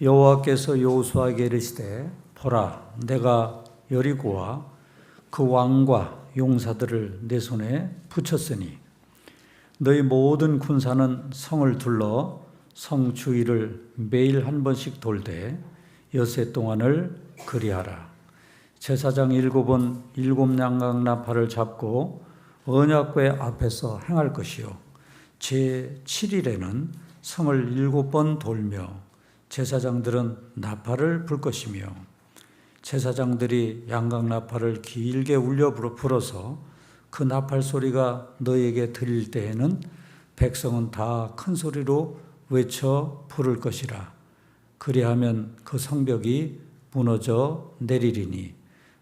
여호와께서 여호수아에게 이르시되 보라, 내가 여리고와 그 왕과 용사들을 내 손에 붙였으니 너희 모든 군사는 성을 둘러 성 주위를 매일 한 번씩 돌되 엿새 동안을 그리하라. 제사장 7은 7양각 나팔을 잡고 언약궤 앞에서 행할 것이요 제7일에는 성을 7번 돌며 제사장들은 나팔을 불 것이며 제사장들이 양각 나팔을 길게 울려 불어서 그 나팔 소리가 너에게 들릴 때에는 백성은 다 큰 소리로 외쳐 부를 것이라. 그리하면 그 성벽이 무너져 내리리니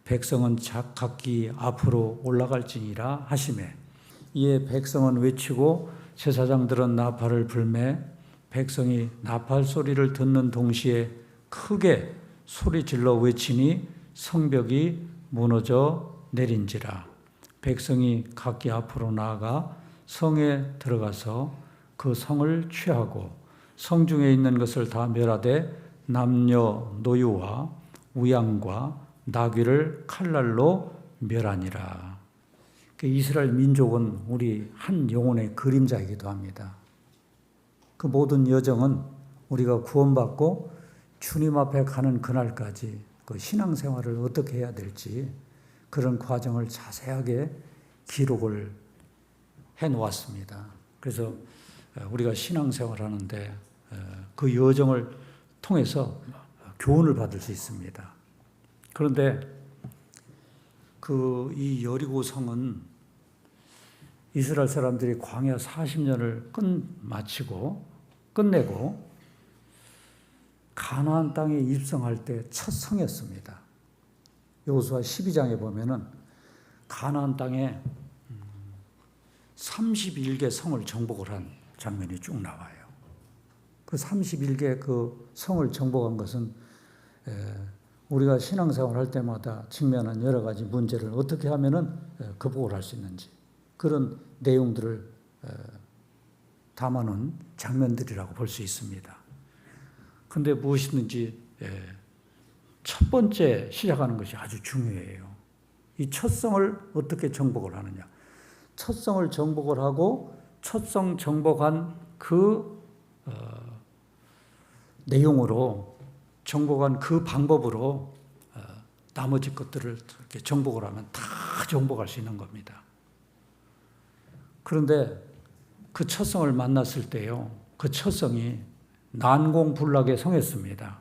백성은 각기 앞으로 올라갈지니라 하시매, 이에 백성은 외치고 제사장들은 나팔을 불매 백성이 나팔 소리를 듣는 동시에 크게 소리질러 외치니 성벽이 무너져 내린지라. 백성이 각기 앞으로 나아가 성에 들어가서 그 성을 취하고 성중에 있는 것을 다 멸하되 남녀 노유와 우양과 나귀를 칼날로 멸하니라. 이스라엘 민족은 우리 한 영혼의 그림자이기도 합니다. 그 모든 여정은 우리가 구원받고 주님 앞에 가는 그날까지 그 신앙생활을 어떻게 해야 될지 그런 과정을 자세하게 기록을 해놓았습니다. 그래서 우리가 신앙생활 하는데 그 여정을 통해서 교훈을 받을 수 있습니다. 그런데 이 여리고 성은 이스라엘 사람들이 광야 40년을 마치고 끝내고 가나안 땅에 입성할 때 첫 성이었습니다. 여호수아 12장에 보면은 가나안 땅에 31개 성을 정복을 한 장면이 쭉 나와요. 그 31개 그 성을 정복한 것은 우리가 신앙생활 할 때마다 직면한 여러 가지 문제를 어떻게 하면은 극복을 할 수 있는지 그런 내용들을 담아놓은 장면들이라고 볼 수 있습니다. 그런데 무엇이든지 첫 번째 시작하는 것이 아주 중요해요. 이 첫 성을 어떻게 정복을 하느냐. 첫 성을 정복을 하고 첫 성 정복한 그 내용으로 정복한 그 방법으로 나머지 것들을 이렇게 정복을 하면 다 정복할 수 있는 겁니다. 그런데 그 첫 성을 만났을 때요, 그 첫 성이 난공불락의 성이었습니다.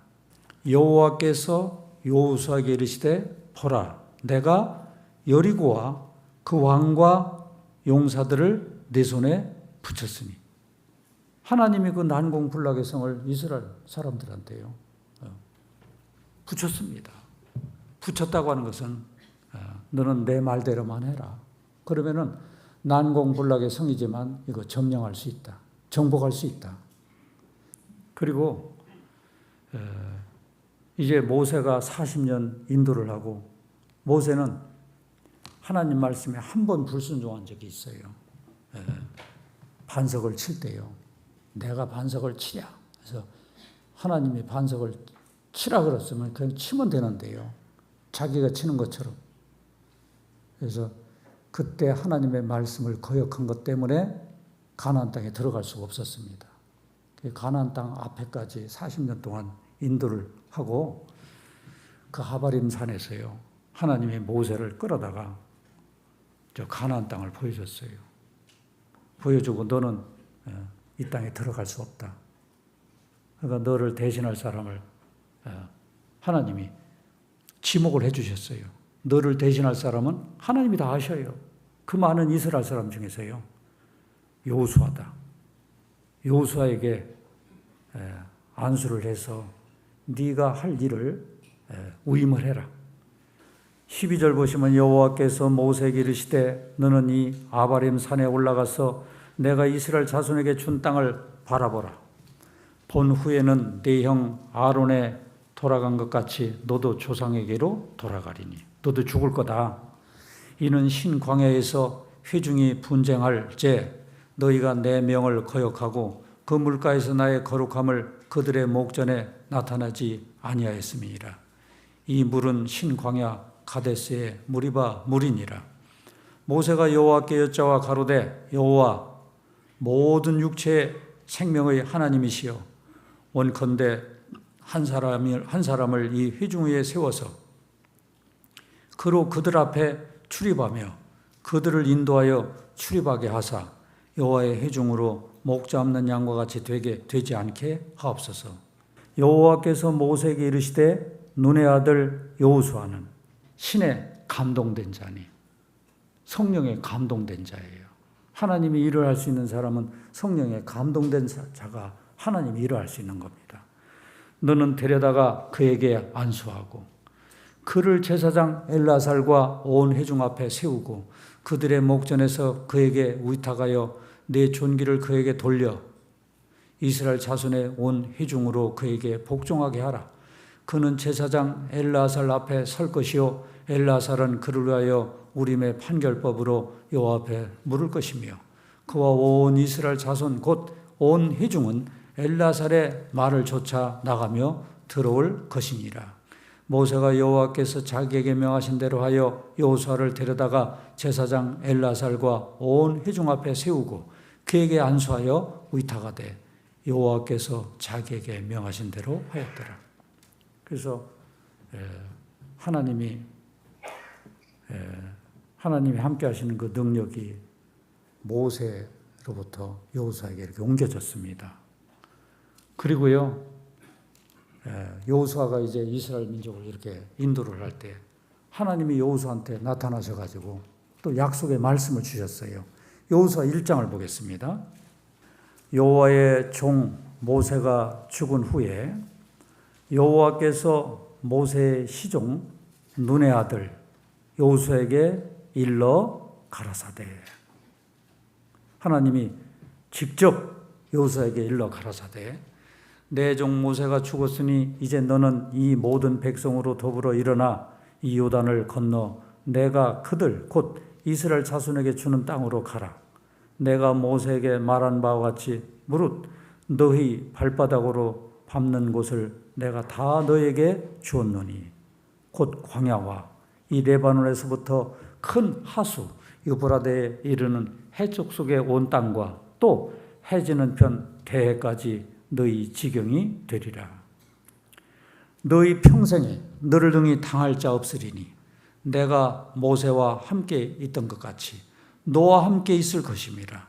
여호와께서 여호수아에게 이르시되 보라, 내가 여리고와 그 왕과 용사들을 내 손에 붙였으니, 하나님이 그 난공불락의 성을 이스라엘 사람들한테요 붙였습니다. 붙였다고 하는 것은 너는 내 말대로만 해라. 그러면은 난공불락의 성이지만 이거 점령할 수 있다. 정복할 수 있다. 그리고 이제 모세가 40년 인도를 하고 모세는 하나님 말씀에 한 번 불순종한 적이 있어요. 반석을 칠 때요. 내가 반석을 치랴. 그래서 하나님이 반석을 치라 그랬으면 그냥 치면 되는데요. 자기가 치는 것처럼. 그래서 그때 하나님의 말씀을 거역한 것 때문에 가나안 땅에 들어갈 수가 없었습니다. 가나안 땅 앞에까지 40년 동안 인도를 하고 그 하바림 산에서요. 하나님이 모세를 끌어다가 저 가나안 땅을 보여줬어요. 보여주고 너는 이 땅에 들어갈 수 없다. 그러니까 너를 대신할 사람을 하나님이 지목을 해주셨어요. 너를 대신할 사람은 하나님이 다 아셔요. 그 많은 이스라엘 사람 중에서요. 여호수아다. 여호수아에게 안수를 해서 네가 할 일을 위임을 해라. 12절 보시면 여호와께서 모세에게 이르시되 너는 이 아바림 산에 올라가서 내가 이스라엘 자손에게 준 땅을 바라보라. 본 후에는 네 형 아론에 돌아간 것 같이 너도 조상에게로 돌아가리니 너도 죽을 거다. 이는 신광야에서 회중이 분쟁할 때 너희가 내 명을 거역하고 그 물가에서 나의 거룩함을 그들의 목전에 나타나지 아니하였음이니라. 이 물은 신광야 가데스의 무리바 물이니라. 모세가 여호와께 여짜와 가로되 여호와 모든 육체의 생명의 하나님이시여 원컨대 한 사람을 이 회중 위에 세워서 그로 그들 앞에 출입하며 그들을 인도하여 출입하게 하사 여호와의 회중으로 목자 없는 양과 같이 되지 않게 하옵소서. 여호와께서 모세에게 이르시되 눈의 아들 여호수아는 신에 감동된 자니 성령에 감동된 자예요. 하나님이 일을 할 수 있는 사람은 성령에 감동된 자가 하나님이 일을 할 수 있는 겁니다. 너는 데려다가 그에게 안수하고 그를 제사장 엘라살과 온 회중 앞에 세우고 그들의 목전에서 그에게 위탁하여 내 존귀를 그에게 돌려 이스라엘 자손의 온 회중으로 그에게 복종하게 하라. 그는 제사장 엘라살 앞에 설 것이요 엘라살은 그를 위하여 우림의 판결법으로 여호와 앞에 물을 것이며 그와 온 이스라엘 자손 곧 온 회중은 엘라살의 말을 좇아 나가며 들어올 것이니라. 모세가 여호와께서 자기에게 명하신 대로 하여 여호수아를 데려다가 제사장 엘라살과 온 회중 앞에 세우고 그에게 안수하여 위탁하되 여호와께서 자기에게 명하신 대로 하였더라. 그래서 하나님이 함께 하시는 그 능력이 모세로부터 여호수아에게 이렇게 옮겨졌습니다. 그리고요, 여호수아가 이제 이스라엘 민족을 이렇게 인도를 할 때 하나님이 여호수아한테 나타나셔 가지고 또 약속의 말씀을 주셨어요. 여호수아 1장을 보겠습니다. 여호와의 종 모세가 죽은 후에 여호와께서 모세의 시종 눈의 아들 여호수아에게 일러 가라사대. 하나님이 직접 여호수아에게 일러 가라사대 내 종 모세가 죽었으니 이제 너는 이 모든 백성으로 더불어 일어나 이 요단을 건너 내가 그들 곧 이스라엘 자손에게 주는 땅으로 가라. 내가 모세에게 말한 바와 같이 무릇 너희 발바닥으로 밟는 곳을 내가 다 너에게 주었노니 곧 광야와 이 레바논에서부터 큰 하수 유브라데에 이르는 해쪽 속의 온 땅과 또 해지는 편 대해까지 너희 지경이 되리라. 너희 평생에 너를 등이 당할 자 없으리니 내가 모세와 함께 있던 것 같이 너와 함께 있을 것임이라.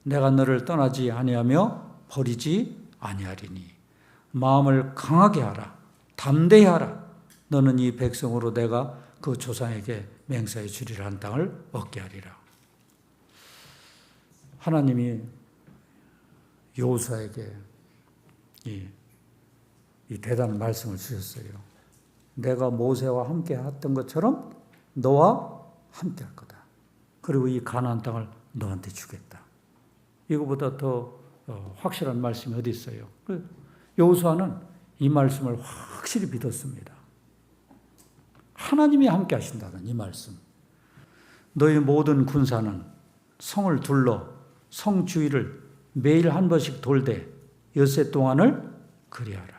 내가 너를 떠나지 아니하며 버리지 아니하리니 마음을 강하게 하라. 담대히 하라. 너는 이 백성으로 내가 그 조상에게 맹세해 주리라 한 땅을 얻게 하리라. 하나님이 여호수아에게 이 대단한 말씀을 주셨어요. 내가 모세와 함께 했던 것처럼 너와 함께 할 거다. 그리고 이 가나안 땅을 너한테 주겠다. 이거보다 더 확실한 말씀이 어디 있어요? 여호수아는 이 말씀을 확실히 믿었습니다. 하나님이 함께 하신다는 이 말씀. 너희 모든 군사는 성을 둘러 성 주위를 매일 한 번씩 돌되 엿새 동안을 그리하라.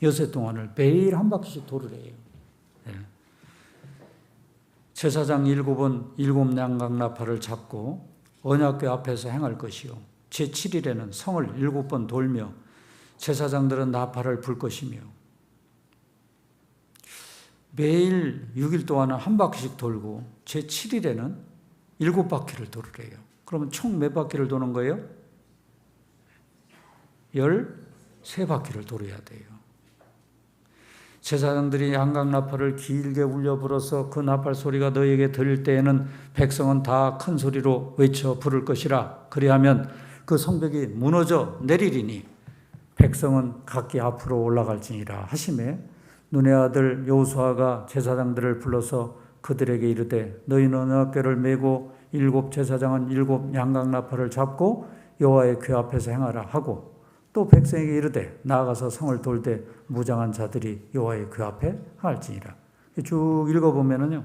엿새 동안을 매일 한 바퀴씩 돌으래요. 제사장 7은 7 양각나팔을 잡고 언약궤 앞에서 행할 것이요 제7일에는 성을 7번 돌며 제사장들은 나팔을 불 것이며 매일 6일 동안은 한 바퀴씩 돌고 제7일에는 7바퀴를 돌으래요. 그러면 총 몇 바퀴를 도는 거예요? 13바퀴를 돌아야 돼요. 제사장들이 양각나팔을 길게 울려 불어서 그 나팔 소리가 너에게 들릴 때에는 백성은 다 큰 소리로 외쳐 부를 것이라. 그리하면 그 성벽이 무너져 내리리니 백성은 각기 앞으로 올라갈지니라 하시매 눈의 아들 여호수아가 제사장들을 불러서 그들에게 이르되 너희는 언약궤를 메고 7 제사장은 7 양각나팔을 잡고 여호와의 궤 앞에서 행하라 하고 또 백성에게 이르되 나아가서 성을 돌되 무장한 자들이 여호와의 궤 앞에 할지니라. 쭉 읽어보면은요,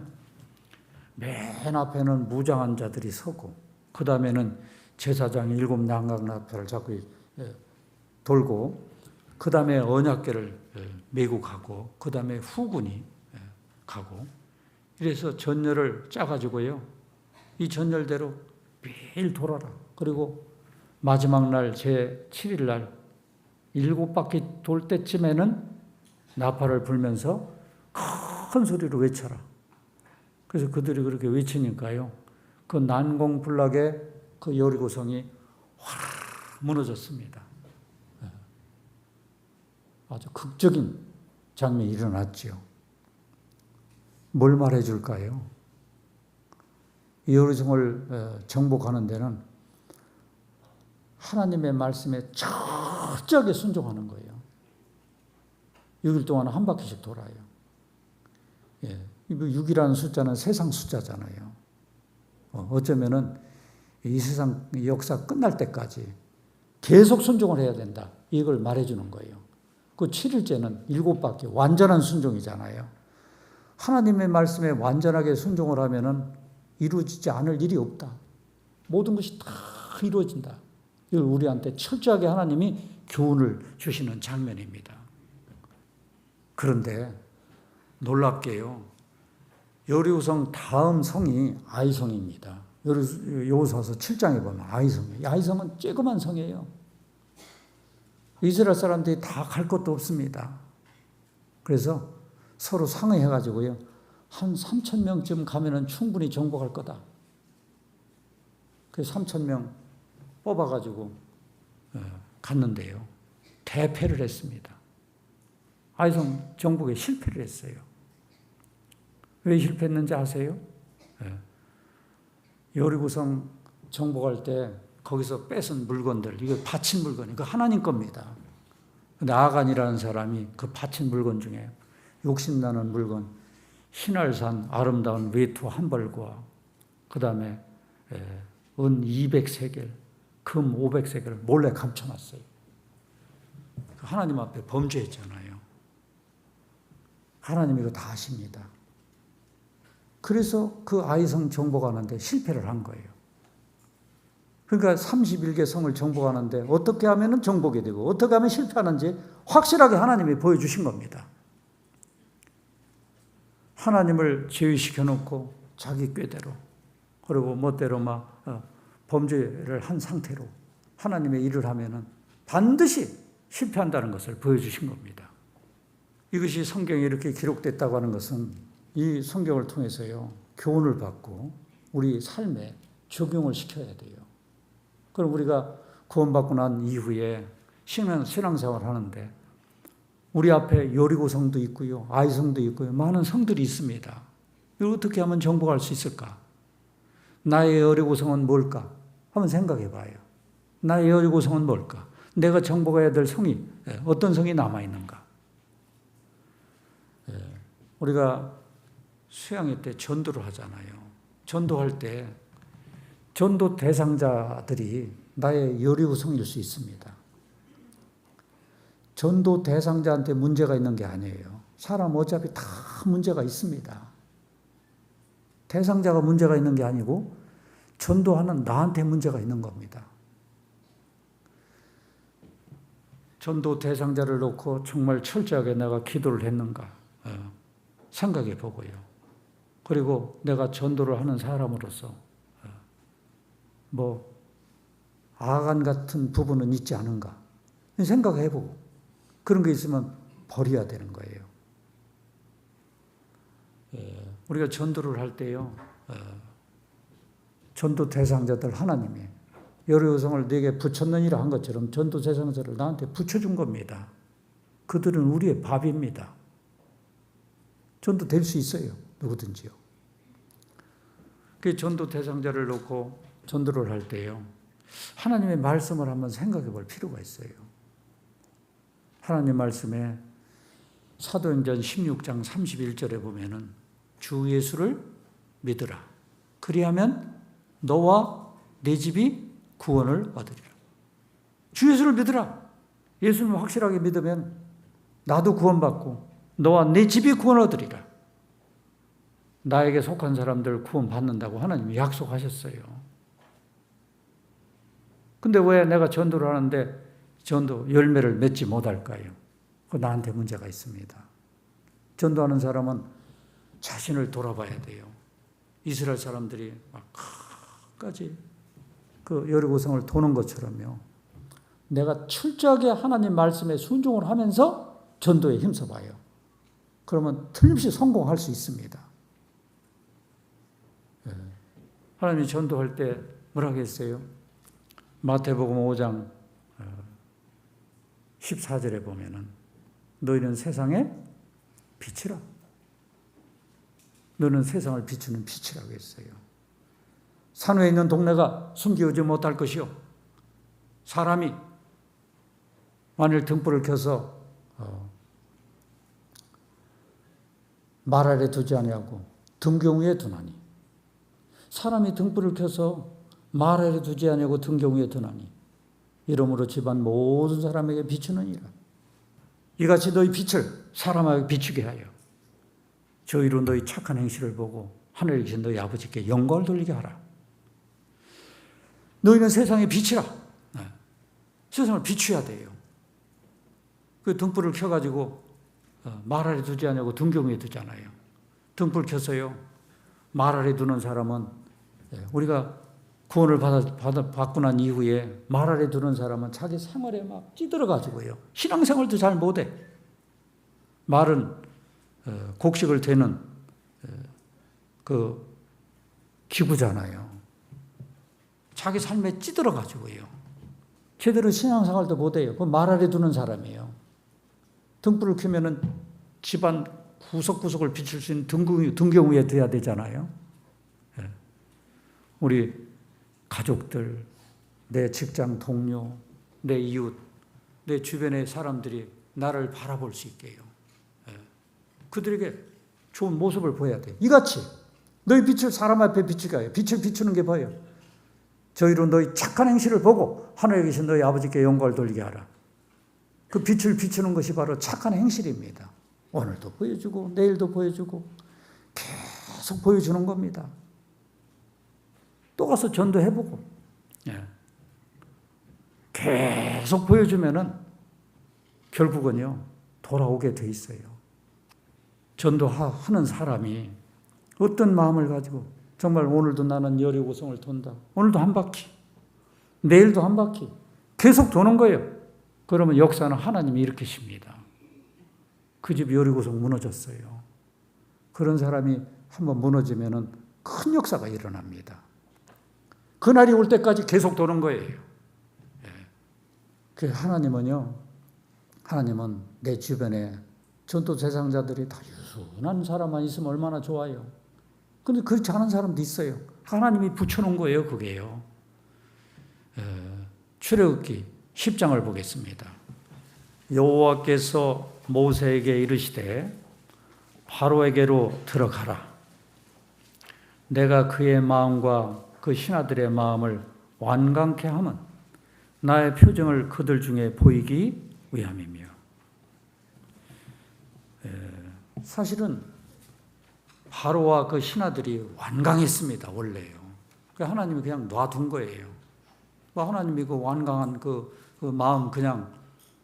맨 앞에는 무장한 자들이 서고 그 다음에는 제사장이 7 양각나팔을 잡고 돌고 그 다음에 언약궤를 메고 가고, 그 다음에 후군이 가고, 이래서 전열을 짜가지고요. 이 전열대로 매일 돌아라. 그리고 마지막 날 제7일 날 7바퀴 돌 때쯤에는 나팔을 불면서 큰 소리로 외쳐라. 그래서 그들이 그렇게 외치니까요. 그 난공불락의 그 여리고성이 확 무너졌습니다. 아주 극적인 장면이 일어났지요. 뭘 말해줄까요? 이 여리고성을 정복하는 데는 하나님의 말씀에 철저하게 순종하는 거예요. 6일 동안 한 바퀴씩 돌아요. 예, 6이라는 숫자는 세상 숫자잖아요. 어쩌면은 이 세상 역사 끝날 때까지 계속 순종을 해야 된다. 이걸 말해주는 거예요. 그 7일째는 7바퀴 완전한 순종이잖아요. 하나님의 말씀에 완전하게 순종을 하면은 이루어지지 않을 일이 없다. 모든 것이 다 이루어진다. 이걸 우리한테 철저하게 하나님이 교훈을 주시는 장면입니다. 그런데 놀랍게요. 여리고성 다음 성이 아이성입니다. 여호수아서 7장에 보면 아이성이에요. 아이성은 쬐그만 성이에요. 이스라엘 사람들이 다 갈 것도 없습니다. 그래서 서로 상의해가지고요. 한 3,000명쯤 가면은 충분히 정복할 거다. 그래서 3,000명 뽑아가지고 갔는데요. 대패를 했습니다. 아이성 정복에 실패를 했어요. 왜 실패했는지 아세요? 여리고성 정복할 때 거기서 뺏은 물건들, 이거 바친 물건, 이거 하나님 겁니다. 근데 아간이라는 사람이 그 바친 물건 중에 욕심나는 물건, 신할산 아름다운 외투 한 벌과 그 다음에 은 200세겔, 금 500세겔을 몰래 감춰놨어요. 하나님 앞에 범죄했잖아요. 하나님이 이거 다 아십니다. 그래서 그 아이성 정복하는데 실패를 한 거예요. 그러니까 31개 성을 정복하는데 어떻게 하면 정복이 되고 어떻게 하면 실패하는지 확실하게 하나님이 보여주신 겁니다. 하나님을 제외시켜 놓고 자기 꾀대로 그리고 멋대로 막 범죄를 한 상태로 하나님의 일을 하면은 반드시 실패한다는 것을 보여주신 겁니다. 이것이 성경에 이렇게 기록됐다고 하는 것은 이 성경을 통해서요, 교훈을 받고 우리 삶에 적용을 시켜야 돼요. 그럼 우리가 구원받고 난 이후에 신앙생활을 하는데 우리 앞에 여리고성도 있고요, 아이성도 있고요, 많은 성들이 있습니다. 이걸 어떻게 하면 정복할 수 있을까? 나의 여리고성은 뭘까? 한번 생각해 봐요. 나의 여리고성은 뭘까? 내가 정복해야 될 성이 어떤 성이 남아있는가? 우리가 수양회 때 전도를 하잖아요. 전도할 때 전도 대상자들이 나의 여리고성일 수 있습니다. 전도 대상자한테 문제가 있는 게 아니에요. 사람 어차피 다 문제가 있습니다. 대상자가 문제가 있는 게 아니고 전도하는 나한테 문제가 있는 겁니다. 전도 대상자를 놓고 정말 철저하게 내가 기도를 했는가 생각해 보고요. 그리고 내가 전도를 하는 사람으로서 아간 같은 부분은 있지 않은가 생각해 보고 그런 게 있으면 버려야 되는 거예요. 우리가 전도를 할 때요, 전도 대상자들 하나님이 여리고성을 내게 붙였느니라 한 것처럼 전도 대상자를 나한테 붙여준 겁니다. 그들은 우리의 밥입니다. 전도 될 수 있어요. 누구든지요. 그 전도 대상자를 놓고 전도를 할 때요, 하나님의 말씀을 한번 생각해 볼 필요가 있어요. 하나님 말씀에 사도행전 16장 31절에 보면은 주 예수를 믿으라. 그리하면 너와 내 집이 구원을 얻으리라. 주 예수를 믿으라. 예수님을 확실하게 믿으면 나도 구원받고 너와 내 집이 구원을 얻으리라. 나에게 속한 사람들 구원받는다고 하나님이 약속하셨어요. 근데 왜 내가 전도를 하는데 전도 열매를 맺지 못할까요? 그 나한테 문제가 있습니다. 전도하는 사람은 자신을 돌아봐야 돼요. 이스라엘 사람들이 막 끝까지 그 여리고성을 도는 것처럼요. 내가 철저하게 하나님 말씀에 순종을 하면서 전도에 힘써봐요. 그러면 틀림없이 성공할 수 있습니다. 하나님이 전도할 때 뭐라고 했어요? 마태복음 5장 14절에 보면은 너희는 세상의 빛이라. 너는 세상을 비추는 빛이라고 했어요. 산 위에 있는 동네가 숨기지 못할 것이요. 사람이 만일 등불을 켜서 말 아래 두지 아니하고 등경 위에 두나니, 사람이 등불을 켜서 말 아래 두지 아니하고 등경 위에 두나니 이러므로 집안 모든 사람에게 비추느니라. 이같이 너희 빛을 사람에게 비추게 하여 저희로 너희 착한 행실을 보고 하늘에 계신 너희 아버지께 영광을 돌리게 하라. 너희는 세상의 빛이라. 세상을 비추어야 돼요. 그 등불을 켜가지고 말 아래 두지 않냐고 등경 위에 두잖아요. 등불 켜서요. 말 아래 두는 사람은 우리가 구원을 받고 난 이후에 말 아래 두는 사람은 자기 생활에 막 찌들어가지고요. 신앙생활도 잘 못해. 말은 곡식을 되는 그 기구잖아요. 자기 삶에 찌들어가지고요. 제대로 신앙생활도 못해요. 그 말 아래 두는 사람이에요. 등불을 켜면은 집안 구석구석을 비출 수 있는 등경 위에 둬야 되잖아요. 우리 가족들, 내 직장 동료, 내 이웃, 내 주변의 사람들이 나를 바라볼 수 있게요. 그들에게 좋은 모습을 보여야 돼요. 이같이 너희 빛을 사람 앞에 비추게 하여. 빛을 비추는 게 뭐예요? 저희로 너희 착한 행실을 보고 하늘에 계신 너희 아버지께 영광을 돌리게 하라. 그 빛을 비추는 것이 바로 착한 행실입니다. 오늘도 보여주고 내일도 보여주고 계속 보여주는 겁니다. 또 가서 전도해보고 계속 보여주면은 결국은요 돌아오게 돼 있어요. 전도하는 사람이 어떤 마음을 가지고 정말 오늘도 나는 여리고성을 돈다. 오늘도 한 바퀴, 내일도 한 바퀴 계속 도는 거예요. 그러면 역사는 하나님이 일으키십니다. 그 집 여리고성 무너졌어요. 그런 사람이 한번 무너지면은 큰 역사가 일어납니다. 그날이 올 때까지 계속 도는 거예요. 그 하나님은 내 주변에 전도 대상자들이 다 유순한 사람만 있으면 얼마나 좋아요. 근데 그렇지 않은 사람도 있어요. 하나님이 붙여놓은 거예요, 그게요. 출애굽기 10장을 보겠습니다. 여호와께서 모세에게 이르시되 바로에게로 들어가라. 내가 그의 마음과 그 신하들의 마음을 완강케 하면 나의 표정을 그들 중에 보이기 위함이며. 사실은 바로와 그 신하들이 완강했습니다. 원래요. 하나님이 그냥 놔둔 거예요. 하나님이 그 완강한 그 마음 그냥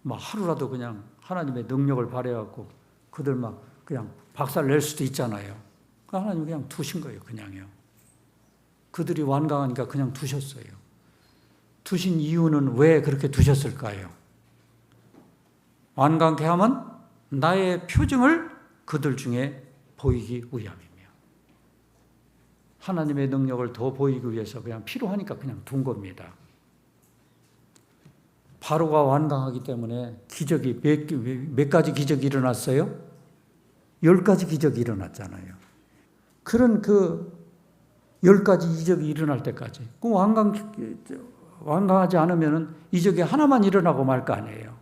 하루라도 그냥 하나님의 능력을 발휘하고 그들 막 그냥 박살 낼 수도 있잖아요. 하나님이 그냥 두신 거예요. 그냥요. 그들이 완강하니까 그냥 두셨어요. 두신 이유는 왜 그렇게 두셨을까요? 완강케 하면 나의 표징을 그들 중에 보이기 위함이며. 하나님의 능력을 더 보이기 위해서 그냥 필요하니까 그냥 둔 겁니다. 바로가 완강하기 때문에 기적이 몇 가지 기적이 일어났어요? 10가지 기적이 일어났잖아요. 그런 10가지 이적이 일어날 때까지. 완강하지 않으면 이적이 하나만 일어나고 말 거 아니에요.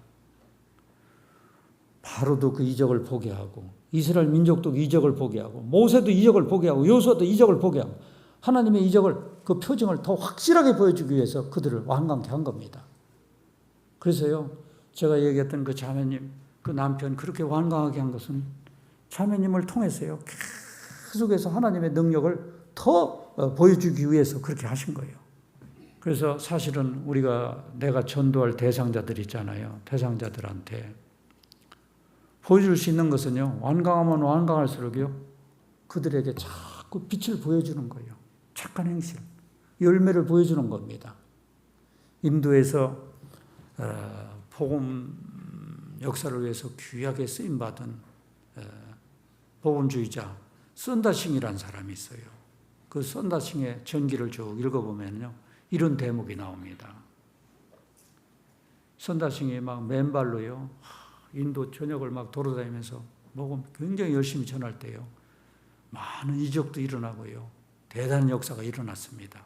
바로도 그 이적을 보게 하고, 이스라엘 민족도 이적을 보게 하고, 모세도 이적을 보게 하고, 여호수아도 이적을 보게 하고, 하나님의 이적을, 그 표징을 더 확실하게 보여주기 위해서 그들을 완강케 한 겁니다. 그래서요, 제가 얘기했던 그 자매님, 그 남편 그렇게 완강하게 한 것은 자매님을 통해서요, 계속해서 하나님의 능력을 더 보여주기 위해서 그렇게 하신 거예요. 그래서 사실은 내가 전도할 대상자들 있잖아요. 대상자들한테 보여줄 수 있는 것은요, 완강하면 완강할수록요, 그들에게 자꾸 빛을 보여주는 거예요. 착한 행실, 열매를 보여주는 겁니다. 인도에서 복음 역사를 위해서 귀하게 쓰임받은 복음주의자 썬다싱이라는 사람이 있어요. 그 썬다싱의 전기를 쭉 읽어보면요, 이런 대목이 나옵니다. 썬다싱이 막 맨발로요, 인도 전역을 막 돌아다니면서 복음 굉장히 열심히 전할 때요, 많은 이적도 일어나고요, 대단한 역사가 일어났습니다.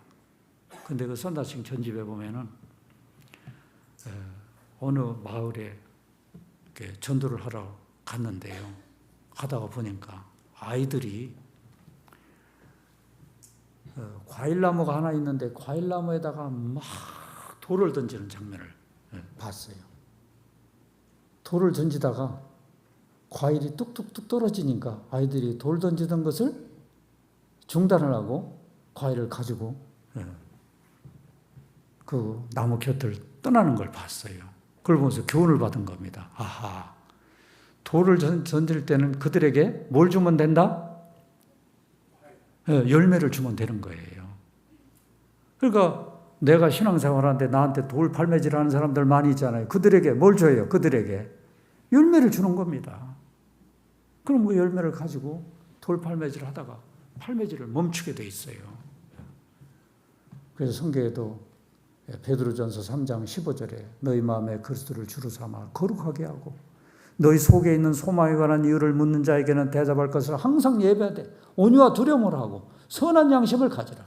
근데 그 썬다싱 전집에 보면은 어느 마을에 이렇게 전도를 하러 갔는데요, 가다가 보니까 아이들이 과일나무가 하나 있는데 과일나무에다가 막 돌을 던지는 장면을 봤어요. 돌을 던지다가 과일이 뚝뚝뚝 떨어지니까 아이들이 돌 던지던 것을 중단을 하고 과일을 가지고 그 나무 곁을 떠나는 걸 봤어요. 그걸 보면서 교훈을 받은 겁니다. 아하, 돌을 던질 때는 그들에게 뭘 주면 된다? 열매를 주면 되는 거예요. 그러니까 내가 신앙생활하는데 나한테 돌 팔매질하는 사람들 많이 있잖아요. 그들에게 뭘 줘요? 그들에게 열매를 주는 겁니다. 그럼 그 열매를 가지고 돌 팔매질 하다가 팔매질을 멈추게 돼 있어요. 그래서 성경에도 베드로전서 3장 15절에 너희 마음에 그리스도를 주로 삼아 거룩하게 하고 너희 속에 있는 소망에 관한 이유를 묻는 자에게는 대답할 것을 항상 예배하되 온유와 두려움을 하고 선한 양심을 가지라.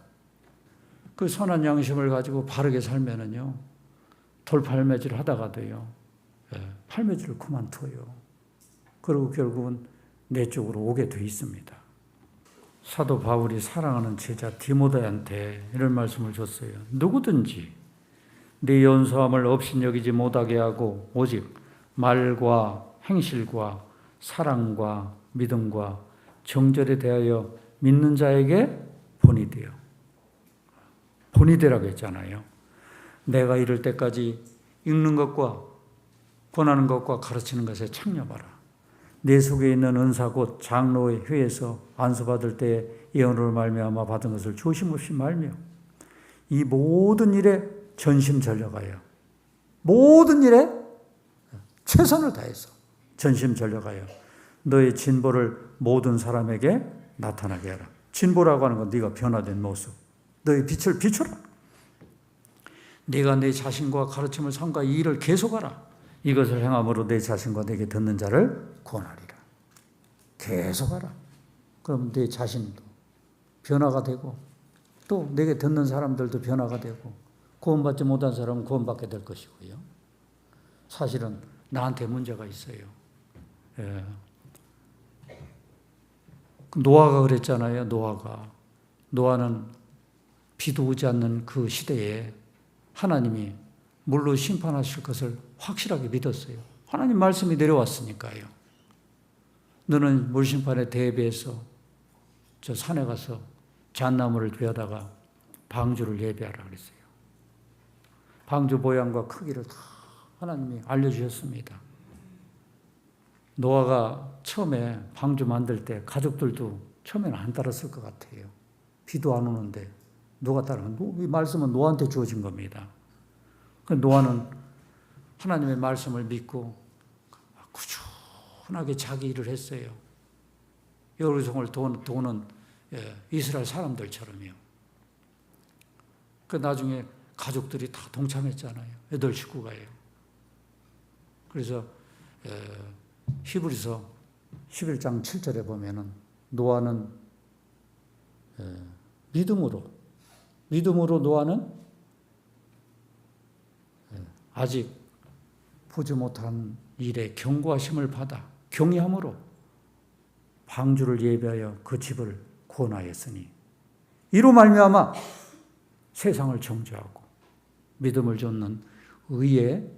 그 선한 양심을 가지고 바르게 살면은요, 돌 팔매질 하다가도요, 팔매질을 그만둬요. 그리고 결국은 내 쪽으로 오게 돼 있습니다. 사도 바울이 사랑하는 제자 디모데한테 이런 말씀을 줬어요. 누구든지 네 연소함을 업신여기지 못하게 하고 오직 말과 행실과 사랑과 믿음과 정절에 대하여 믿는 자에게 본이 되어. 본이 되라고 했잖아요. 내가 이럴 때까지 읽는 것과 권하는 것과 가르치는 것에 창녀봐라. 내 속에 있는 은사 곧 장로의 회에서 안수받을 때 예언으로 말미암아 받은 것을 조심없이 말며 이 모든 일에 전심전력하여 모든 일에 최선을 다해서 전심전력하여 너의 진보를 모든 사람에게 나타나게 하라. 진보라고 하는 건 네가 변화된 모습, 너의 빛을 비춰라. 네가 내 자신과 가르침을 삼가 이 일을 계속하라. 이것을 행함으로 내 자신과 내게 듣는 자를 구원하리라. 계속하라. 그럼 내 자신도 변화가 되고 또 내게 듣는 사람들도 변화가 되고 구원받지 못한 사람은 구원받게 될 것이고요. 사실은 나한테 문제가 있어요. 노아가 그랬잖아요. 노아는 비도 오지 않는 그 시대에 하나님이 물로 심판하실 것을 확실하게 믿었어요. 하나님 말씀이 내려왔으니까요. 너는 물심판에 대비해서 저 산에 가서 잣나무를 베어다가 방주를 예비하라 그랬어요. 방주 모양과 크기를 다 하나님이 알려주셨습니다. 노아가 처음에 방주 만들 때 가족들도 처음에는 안 따랐을 것 같아요. 비도 안 오는데 누가 따르는? 이 말씀은 노아한테 주어진 겁니다. 노아는 하나님의 말씀을 믿고 꾸준하게 자기 일을 했어요. 여루성을 도는 이스라엘 사람들처럼요. 그 나중에 가족들이 다 동참했잖아요. 8식구가요. 그래서 히브리서 11장 7절에 보면은 노아는 믿음으로 노아는 아직 보지 못한 일에 경고하심을 받아 경외함으로 방주를 예비하여 그 집을 구원하였으니 이로 말미암아 세상을 정죄하고 믿음을 좇는 의의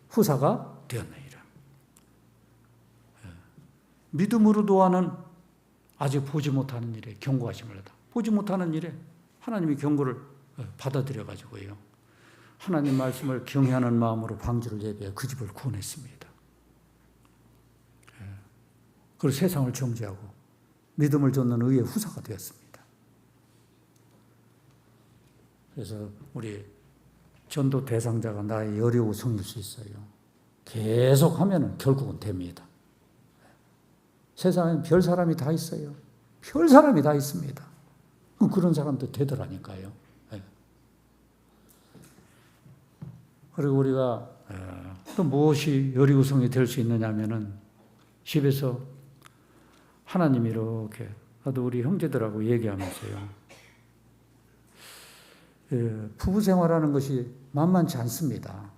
후사가 되었느니라. 믿음으로 노아는 아직 보지 못하는 일에 경고하심을 하다. 보지 못하는 일에 하나님이 경고를 받아들여 가지고요. 하나님 말씀을 경외하는 마음으로 방주를 예배해 그 집을 구원했습니다. 그리고 세상을 정죄하고 믿음을 좇는 의의 후사가 되었습니다. 그래서 우리 전도 대상자가 나의 여리우성일 수 있어요. 계속 하면은 결국은 됩니다. 세상엔 별 사람이 다 있어요. 별 사람이 다 있습니다. 그런 사람도 되더라니까요. 그리고 우리가 또 무엇이 여리우성이 될 수 있느냐 하면은 집에서 하나님이 이렇게 나도 우리 형제들하고 얘기하면서요. 부부 생활하는 것이 만만치 않습니다.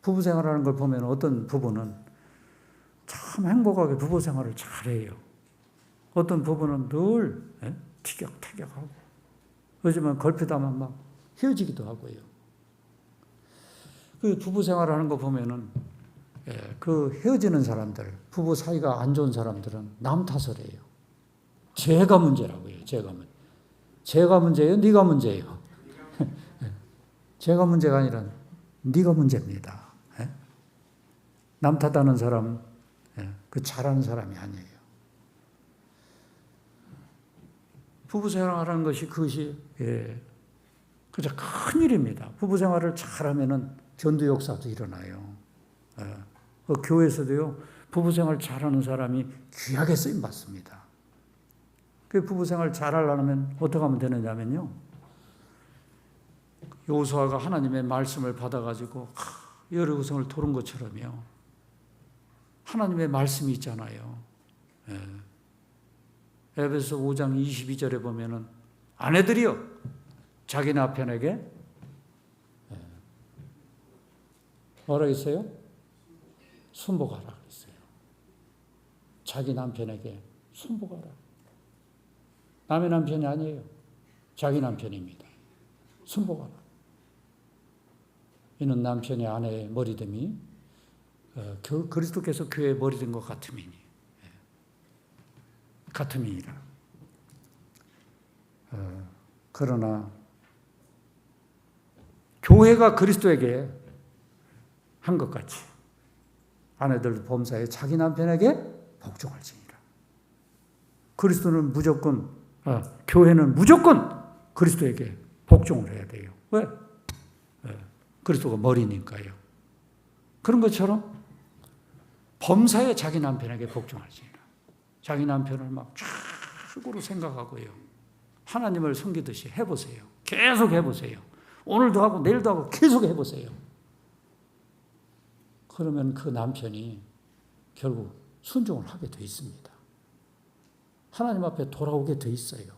부부 생활하는 걸 보면 어떤 부부는 참 행복하게 부부 생활을 잘해요. 어떤 부부는 늘 티격태격하고 요즘은 걸핏하면 막 헤어지기도 하고요. 그 부부 생활하는 거 보면은 그 헤어지는 사람들, 부부 사이가 안 좋은 사람들은 남 탓을 해요. 제가 문제라고요. 제가 문제예요? 네가 문제예요? 제가 문제가 아니라 네가 문제입니다. 남 탓하는 사람, 그 잘하는 사람이 아니에요. 부부 생활하는 것이 그것이 그저 큰 일입니다. 부부 생활을 잘하면은 전도 역사도 일어나요. 교회에서도요, 부부 생활 잘하는 사람이 귀하게 쓰임 받습니다. 그 부부 생활 잘하려면 어떻게 하면 되느냐면요, 여호수아가 하나님의 말씀을 받아가지고 여리고성을 도른 것처럼요, 하나님의 말씀이 있잖아요. 에베소 5장 22절에 보면은 아내들이여 자기 남편에게 뭐라 했어요? 순복하라 그랬어요. 자기 남편에게 순복하라. 남의 남편이 아니에요. 자기 남편입니다. 순복하라. 이는 남편이 아내의 머리됨이 그리스도께서 교회의 머리된 것 같음이니라. 그러나 교회가 그리스도에게 한 것 같이 아내들도 범사에 자기 남편에게 복종할지니라. 그리스도는 무조건, 교회는 무조건 그리스도에게 복종을 해야 돼요. 왜? 그리스도가 머리니까요. 그런 것처럼 범사에 자기 남편에게 복종할지니라. 자기 남편을 막 최고로 생각하고요. 하나님을 섬기듯이 해보세요. 계속 해보세요. 오늘도 하고 내일도 하고 계속 해보세요. 그러면 그 남편이 결국 순종을 하게 돼 있습니다. 하나님 앞에 돌아오게 돼 있어요.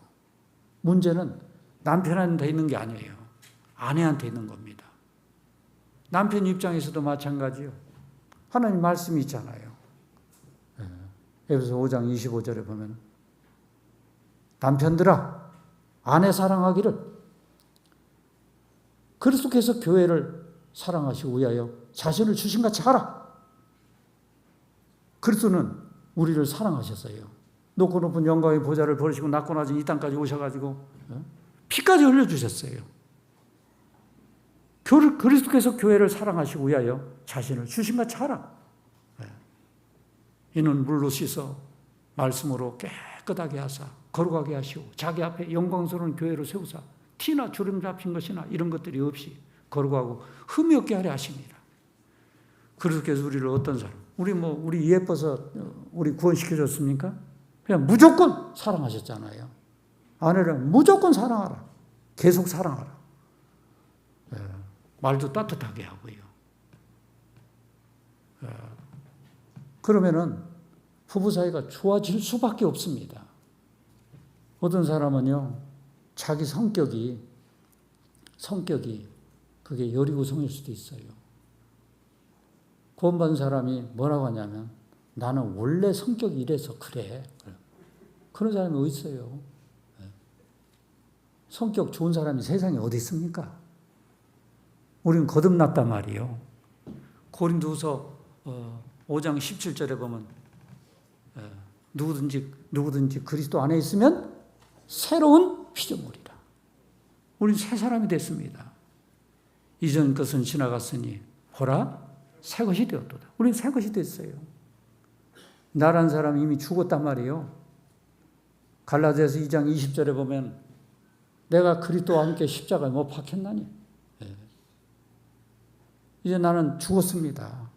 문제는 남편한테 있는 게 아니에요. 아내한테 있는 겁니다. 남편 입장에서도 마찬가지요. 하나님 말씀이 있잖아요. 에베소 5장 25절에 보면 남편들아 아내 사랑하기를 그리스도께서 교회를 사랑하시고 위하여 자신을 주신같이 하라. 그리스도는 우리를 사랑하셨어요. 높고 높은 영광의 보좌를 버리시고 낮고 낮은 이 땅까지 오셔가지고 피까지 흘려주셨어요. 그리스도께서 교회를 사랑하시고 위하여 자신을 주신같이 하라. 이는 물로 씻어 말씀으로 깨끗하게 하사 거룩하게 하시고 자기 앞에 영광스러운 교회를 세우사 티나 주름 잡힌 것이나 이런 것들이 없이 거룩하고 흠이 없게 하려 하십니다. 그리스도께서 우리를 어떤 사람? 우리 예뻐서 우리 구원시켜줬습니까? 그냥 무조건 사랑하셨잖아요. 아내를 무조건 사랑하라. 계속 사랑하라. 말도 따뜻하게 하고요. 그러면은 부부 사이가 좋아질 수밖에 없습니다. 어떤 사람은요, 자기 성격이 그게 여리고성일 수도 있어요. 구원받은 사람이 뭐라고 하냐면 나는 원래 성격이 이래서 그래. 그런 사람이 어디 있어요? 성격 좋은 사람이 세상에 어디 있습니까? 우리는 거듭났단 말이에요. 고린도후서 5장 17절에 보면 누구든지 그리스도 안에 있으면 새로운 피조물이라. 우린 새 사람이 됐습니다. 이전 것은 지나갔으니 보라 새 것이 되었도다. 우린 새 것이 됐어요. 나란 사람이 이미 죽었단 말이에요. 갈라디아서 2장 20절에 보면 내가 그리스도와 함께 십자가에 못 박혔나니 이제 나는 죽었습니다.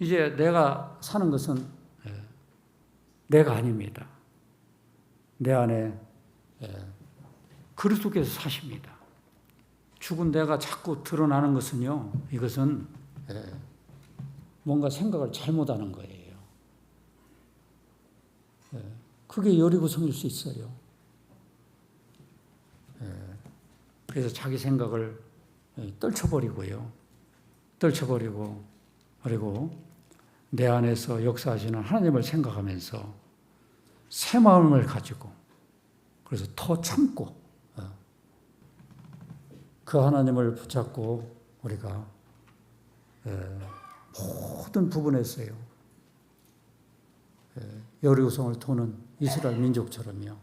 이제 내가 사는 것은 내가 아닙니다. 내 안에 그리스도께서 사십니다. 죽은 내가 자꾸 드러나는 것은요, 이것은 뭔가 생각을 잘못하는 거예요. 그게 여리고성일 수 있어요. 그래서 자기 생각을 떨쳐버리고 그리고 내 안에서 역사하시는 하나님을 생각하면서 새 마음을 가지고 그래서 더 참고 그 하나님을 붙잡고 우리가 모든 부분에서요 여리고성을 도는 이스라엘 민족처럼요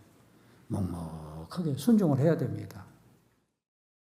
묵묵하게 순종을 해야 됩니다.